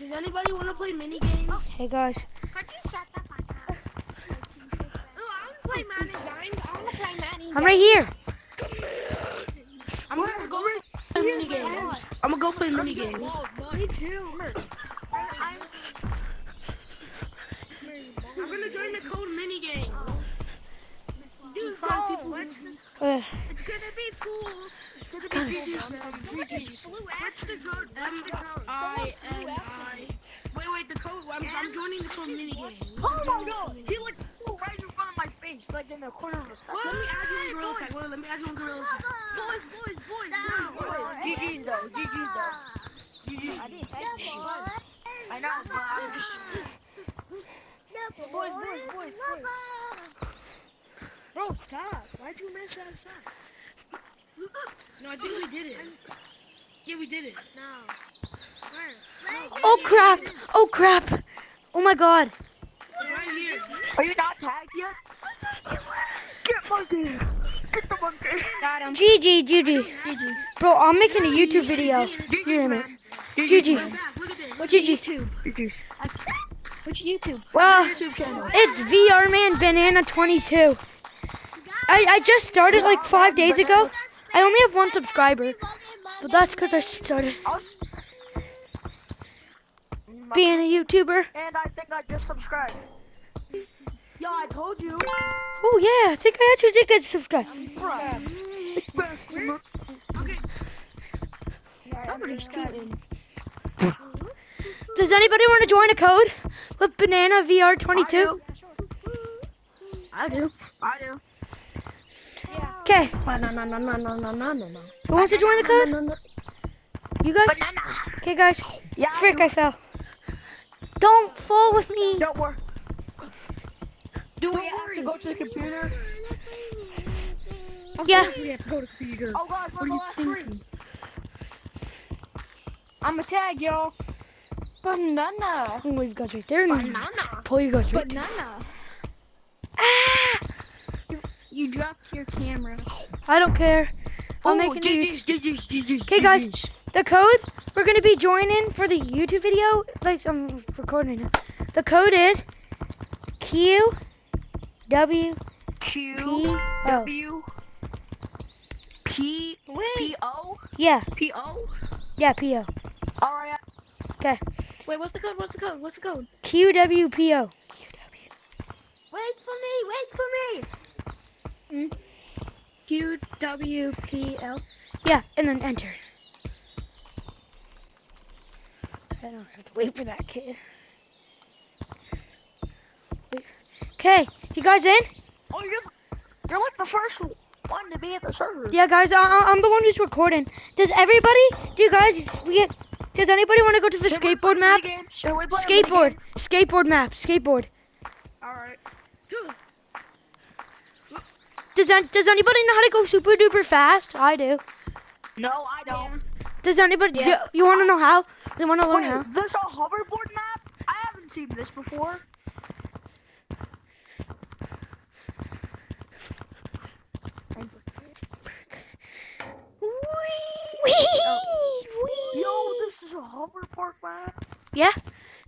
Does anybody want to play mini games? Hey guys. Could you shut the fuck up? I want to play mini games. I want to play mini games. I'm right here. I'm gonna go play mini games. I'm gonna go play mini games. Me too. I'm gonna join the code mini game. Dude, It's gonna be cool. It's gonna be What's the code? What's the code? Wait, the code. I'm joining the code mini game. Oh my god! He like flew right in front of my face, like in the corner of a second. Let me add you on Gorilla Tag. Let me add you on Gorilla Tag. Boys. GG's though. GG's. I didn't thank you. I know, but I'm just... Boys. Bro, stop. Why'd you mess that up? No, I think we did it. Yeah, we did it. No. Where? Oh crap. Oh my god. It's right here. Are you not tagged yet? Get monkey. Get the monkey. Got him. GG. Bro, I'm making a YouTube video. You hear me? GG. Look at this. What GG? YouTube. What's your YouTube? Well, YouTube channel? it's VR Man Banana 22. I just started like 5 days ago. I only have 1 subscriber, but that's because I started being a YouTuber. And I think I just subscribed. Yeah, I told you. Oh yeah, I think I actually did get subscribed. Okay. Somebody's kidding. Does anybody want to join a code with Banana VR 22? I do. Okay. No. Who wants to join the code? You guys? Banana. Okay, guys. Yeah. Frick, I fell. Don't fall with me. Don't worry. Do we have to go to the computer? Yeah. We have to go to the computer. Oh God, we're the last 3. I'm a tag, y'all. Banana. Oh, you guys right there. Banana. Pull you guys right. Banana. Ah! You dropped your camera. I don't care. I'm making a YouTube. Okay, guys. The code we're gonna be joining for the YouTube video. Like I'm recording it. The code is QW. P-O? Yeah. P-O? Yeah, PO. Alright. Okay. Wait, what's the code? QWPO. Wait for me. QWPL. Yeah, and then enter. I don't have to wait for that kid. Okay, you guys in? Oh, you're like the first one to be at the server. Yeah, guys, I'm the one who's recording. Does anybody want to go to the skateboard map? Skateboard map. Alright. Does anybody know how to go super duper fast? I do. No, I don't. Does anybody? You want to know how? They want to learn how. There's a hoverboard map? I haven't seen this before. Yo, this is a hoverboard map? Yeah,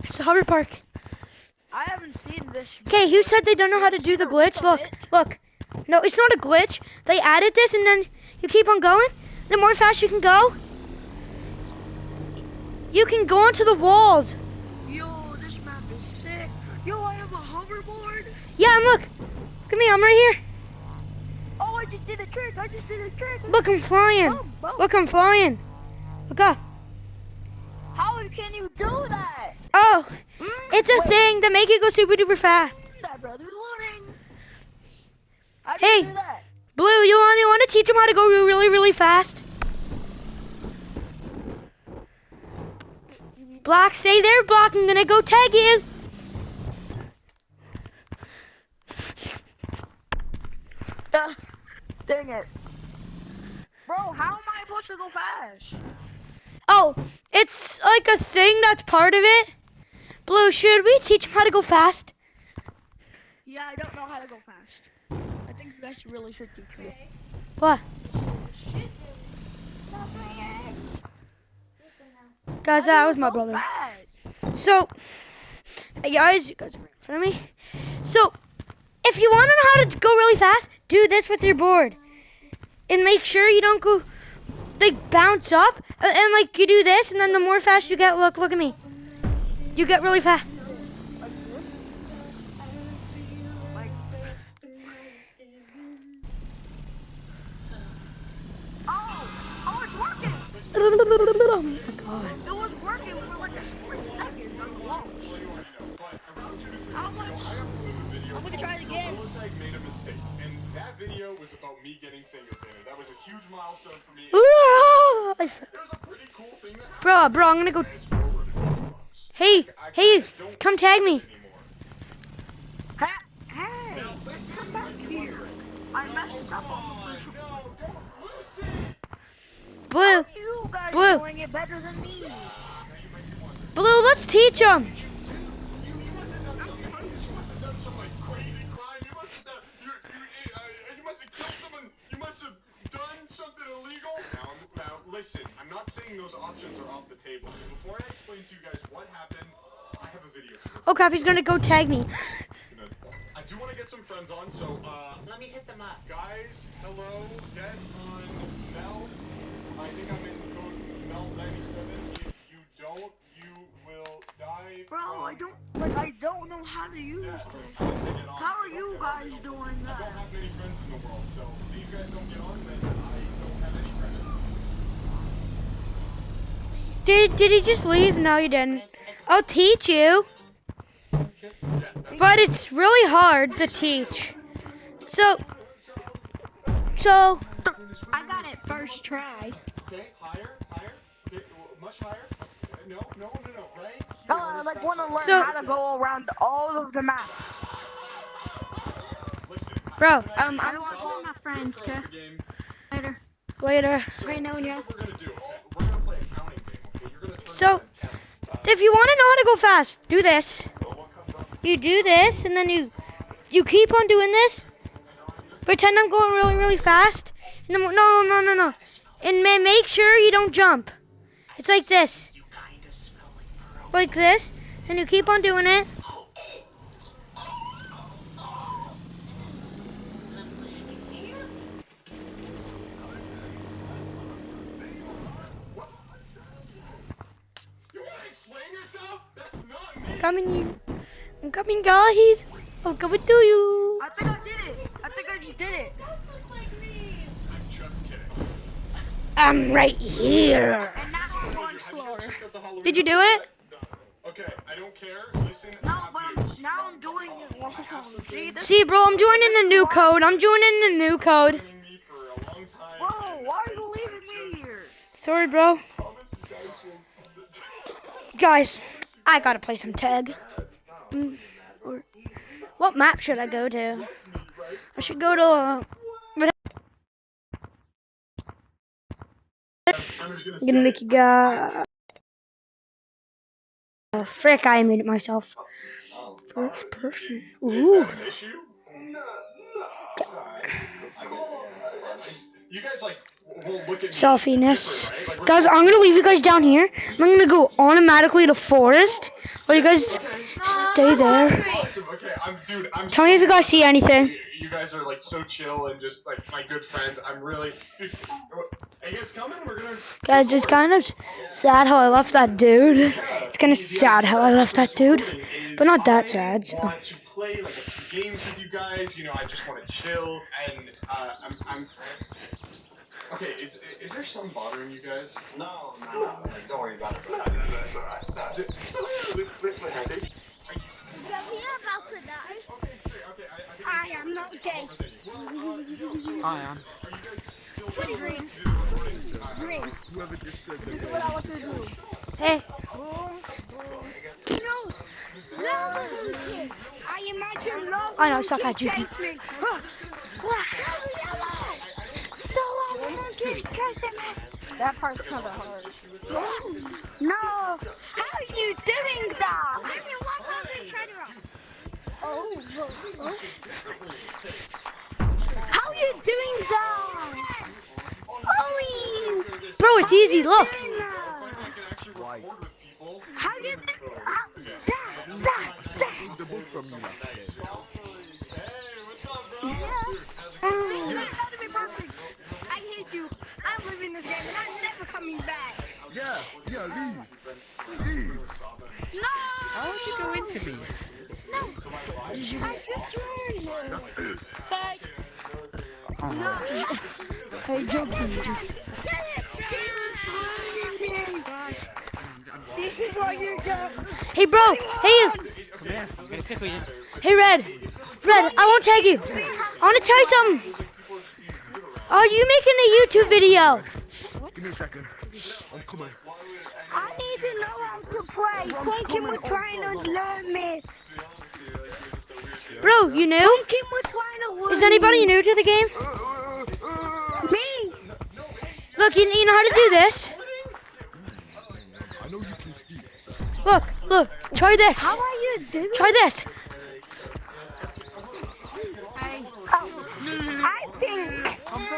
it's a hover park. I haven't seen this. Okay, who said they don't know how to do the glitch? Look. No, it's not a glitch. They added this, and then you keep on going. The more fast you can go, you can go onto the walls. Yo, this map is sick. Yo, I have a hoverboard. Yeah, and look at me. I'm right here. Oh, I just did a trick. Look, I'm flying. Look, I'm flying. Look up. How can you do that? Oh, it's a thing that make it go super duper fast. That brother's loading. How do Hey. you do that? Blue, you want to teach them how to go really, really fast? Black, stay there, Black. I'm gonna go tag you. Dang it. Bro, how am I supposed to go fast? Oh, it's like a thing that's part of it. Blue, should we teach them how to go fast? Yeah, I don't know how to go fast. I think you guys really should teach me. What? Guys, that was my brother. Fast. So, hey guys, you guys are right in front of me. So, if you want to know how to go really fast, do this with your board. And make sure you don't go, like, bounce up. And like, you do this, and then the more fast you get, look at me. You get really fast. Oh, it's working. Oh my god. It was working for like a split second. I'm gonna try it again. Tag made a mistake, and that video was about me getting fingerprinted. That was a huge milestone for me. Ooh, It was a pretty cool thing that happened. bro, I'm gonna go. As forwarded. Hey, come tag me. Hey, Now listen, come back here. I messed up on the no, don't listen. Blue, You guys Blue. are doing it better than me. Blue, let's teach him. You must have done some like crazy crime. You must have killed someone. You must have done something illegal. Now, listen. I'm not saying those options are off the table. Before I explain to you guys what happened, I have a video. Oh crap, he's gonna go tag me. I do want to get some friends on, so let me hit them up. Guys, hello. Get on Melt. I think I'm in code Melt97. If you don't, you will die. Bro, from I don't know how to use this. How are you guys doing I don't that? have many friends in the world, so if these guys don't get on, then I don't have any friends. Did he just leave? No, he didn't. I'll teach you. But it's really hard to teach. So, I got it first try. Okay, higher. Okay, much higher. No, right here. I like want to learn So- how to go around all of the map. Listen, bro, I'm watching my friends, okay? Later. later. Right now, yeah. Here's what we're gonna do. We're gonna play a counting game, okay? You're gonna turn So, down 10. if you want to know how to go fast, do this. What comes up? You do this, and then you keep on doing this. Pretend I'm going really, really fast. And then, no. And make sure you don't jump. It's like this. Like this. And you keep on doing it. You wanna explain yourself? That's not me. I'm coming, guys. I'm coming to you. I think I did it. I think I just did it. I'm just kidding. I'm right here. And now I'm going slower. Check out the Halloween Did you do it? Okay, I don't care. Listen, No, I'm but happy. now I'm doing it. See, this See, bro, I'm joining the new code. Known me for a long time. Bro, why are you leaving me here? Sorry, bro. Promise you guys will. Guys, I gotta play some tag. What map should I go to? I should go to. I'm just gonna I'm gonna make you guys. Oh, frick, I muted myself. First person. Ooh. an issue. You guys like will look at me Selfiness. different, right? Like, Guys, I'm gonna leave you guys down here. I'm gonna go automatically to forest. While you guys stay there. awesome. Okay, I'm Tell me if you guys see anything. You guys are like so chill and just like my good friends. I'm really. Are you guys coming? We're gonna. Guys, it's kind of sad how I left that dude. It's kind of sad how I left that dude. But not that sad. I want to play like a few games with you guys. You know, I just want to chill and I'm. Okay, is there something bothering you guys? No, don't worry about it. That's alright. about to die. Okay, okay, I am not gay. I am. Are you guys still Green. Green. This is what I want to do. Hey, No. I imagine love. I know, stop that, you can. chase me. So I want to chase me. That part's kind of hard. No. How are you doing that? Give me 100 treasure. Oh. How are you doing that? Ollie. bro, it's easy. Look. How you from you. Hey, what's up, bro? You guys gotta be perfect. I hate you. I'm leaving this game and I'm never coming back. Yeah, leave. No! How would you go into me? I just learned. Hey, Joking. This is what you get. Hey, bro. Hey, you. Come here, I'm gonna tickle you. Hey, Red. Red, I won't tag you. I want to tell you something. Are you making a YouTube video? Give me a second. I'm coming. I need to know how to play. Pumpkin was trying to learn me. Bro, you new? Pumpkin was trying to learn Is anybody new to the game? me. Look, you know how to do this? I know you can speak. Look. Try this. How are you doing? Try this.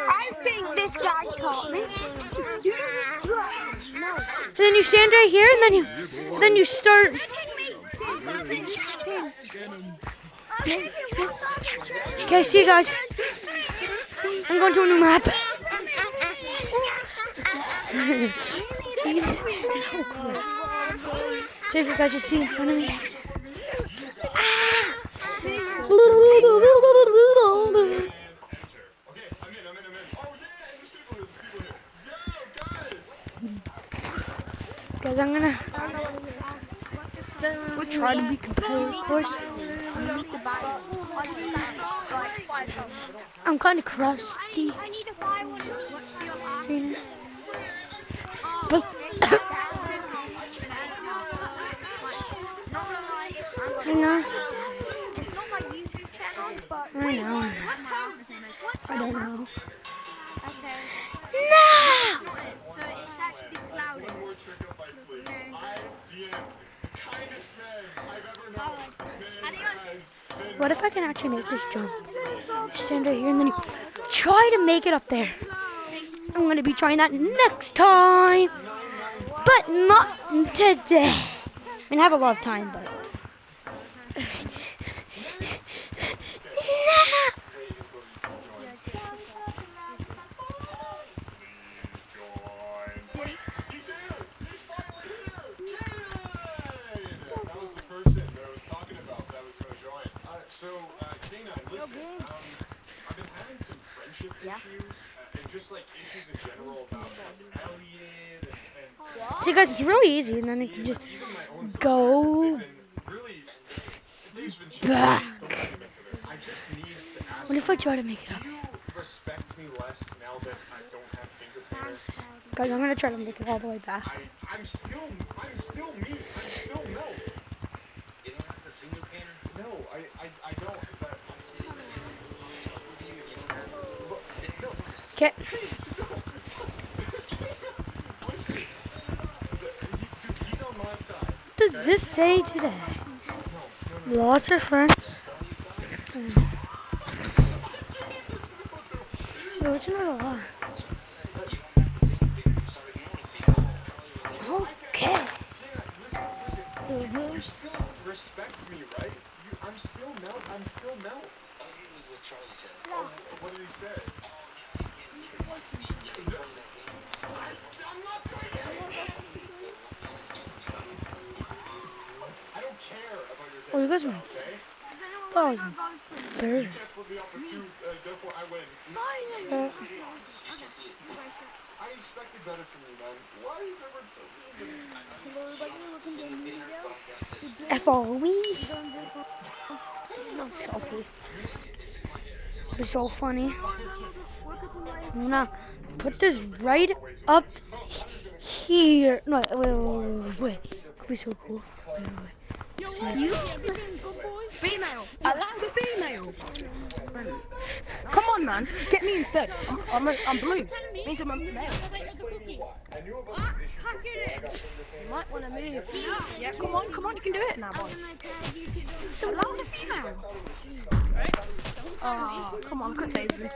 I think this guy taught me. Then you stand right here, and then you start. Okay, see you guys. I'm going to a new map. Jeez. See if you guys just see in front of me. Okay, I'm in. Oh, yeah, there's people here. Yo, guys. Guys, I'm gonna. We'll try to be competitive, of course. I'm kind of crusty. I need to buy one. What's your Trina. But hang on. It's not my YouTube channel, but I know. I don't know. okay. No! So it's actually clouded. One more trick up my sleeve. I DM kindest man I've ever known. This man has been What if I can actually make this jump? Stand right here and then you try to make it up there. I'm gonna be trying that next time, but not today. I mean, I have a lot of time, but. He's here! He's finally here! Canine! That was the person that I was talking about that was going to join. Canine, listen, I've been having some friendship issues, and just like issues in general about like, Elliot and See, guys, it's really easy, and then you can just even my own go been really, they've been back. don't let me into this. I just need to ask What if I try to make it up? you respect me less now that I don't have finger painter? Guys, I'm gonna try to make it all the way back. I'm still me. I'm still Melt. You don't have the finger painter? No, I don't. Is that, no. Okay. Listen. Dude, he's on my side. What does this say today? Lots of friends. Wait, what's another lot? Okay. Listen. You still respect me, right? I'm still Melt. What did he say? I'm not doing anything. I don't care about your Oh, you guys were okay? that was third. Can't flip me off for two, therefore I win. So, I expected better from you, man. Why is everyone so mean to me? FOE. No, selfie. It's so funny. I'm gonna put this right up here. No, wait. Could be so cool. Wait. Female. Allow the female. Come on, man. Get me instead. I'm blue. Means I'm a male. I knew about this issue. You might want to move. Yeah, come on. You can do it now, boy. Allow the female. Oh, come on. I couldn't save you.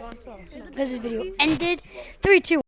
Because this video ended. 3, 2.